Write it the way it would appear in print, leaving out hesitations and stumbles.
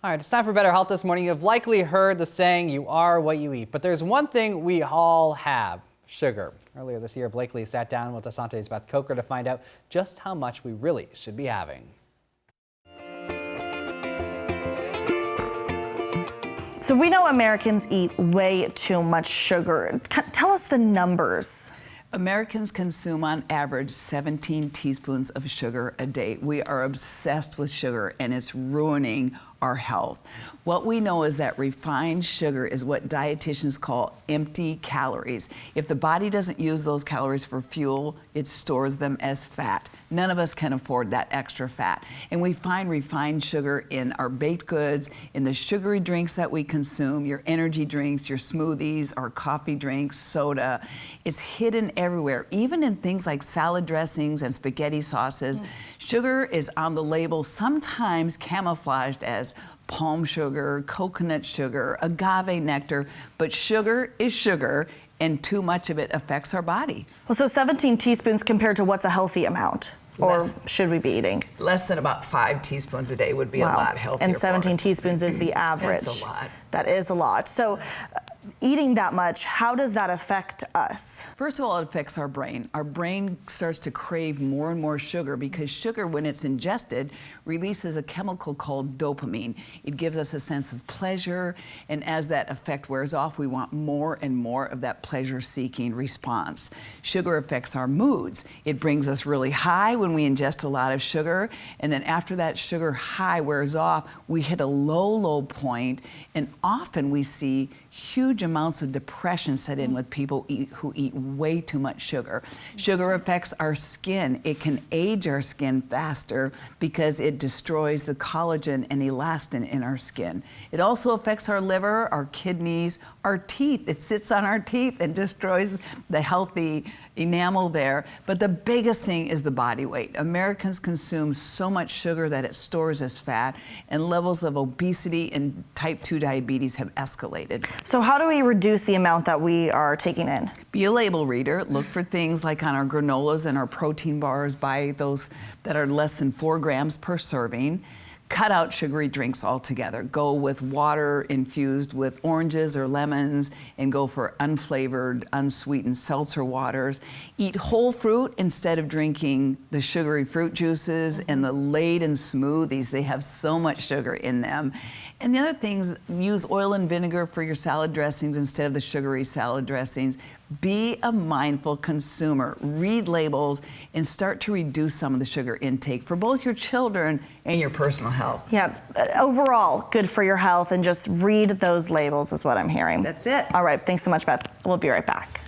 All right, it's time for Better Health this morning. You've likely heard the saying, you are what you eat. But there's one thing we all have, sugar. Earlier this year, Blakely sat down with Asante's Beth Coker to find out just how much we really should be having. So we know Americans eat way too much sugar. Tell us the numbers. Americans consume on average 17 teaspoons of sugar a day. We are obsessed with sugar and it's ruining our health. What we know is that refined sugar is what dietitians call empty calories. If the body doesn't use those calories for fuel, it stores them as fat. None of us can afford that extra fat. And we find refined sugar in our baked goods, in the sugary drinks that we consume, your energy drinks, your smoothies, our coffee drinks, soda. It's hidden everywhere, even in things like salad dressings and spaghetti sauces. Sugar is on the label, sometimes camouflaged as palm sugar, coconut sugar, agave nectar, but sugar is sugar, and too much of it affects our body. Well, so 17 teaspoons compared to what's a healthy amount? Or should we be eating? Less than about 5 teaspoons a day would be a lot healthier. And 17 teaspoons is the average. That's a lot. That is a lot. So eating that much, how does that affect us? First of all, it affects our brain. Our brain starts to crave more and more sugar because sugar, when it's ingested, releases a chemical called dopamine. It gives us a sense of pleasure, and as that effect wears off, we want more and more of that pleasure-seeking response. Sugar affects our moods. It brings us really high when we ingest a lot of sugar, and then after that sugar high wears off, we hit a low point, and often we see huge amounts of depression set in with people who eat way too much sugar. Sugar affects our skin. It can age our skin faster because it destroys the collagen and elastin in our skin. It also affects our liver, our kidneys, our teeth. It sits on our teeth and destroys the healthy enamel there. But the biggest thing is the body weight. Americans consume so much sugar that it stores as fat, and levels of obesity and type 2 diabetes have escalated. So how do we reduce the amount that we are taking in? Be a label reader. Look for things like on our granolas and our protein bars. Buy those that are less than 4 grams per serving. Cut out sugary drinks altogether. Go with water infused with oranges or lemons, and go for unflavored, unsweetened seltzer waters. Eat whole fruit instead of drinking the sugary fruit juices and the laden smoothies. They have so much sugar in them. And the other things, use oil and vinegar for your salad dressings instead of the sugary salad dressings. Be a mindful consumer. Read labels and start to reduce some of the sugar intake for both your children and your personal health. Yeah, it's overall good for your health, and just read those labels is what I'm hearing. That's it. All right, thanks so much, Beth. We'll be right back.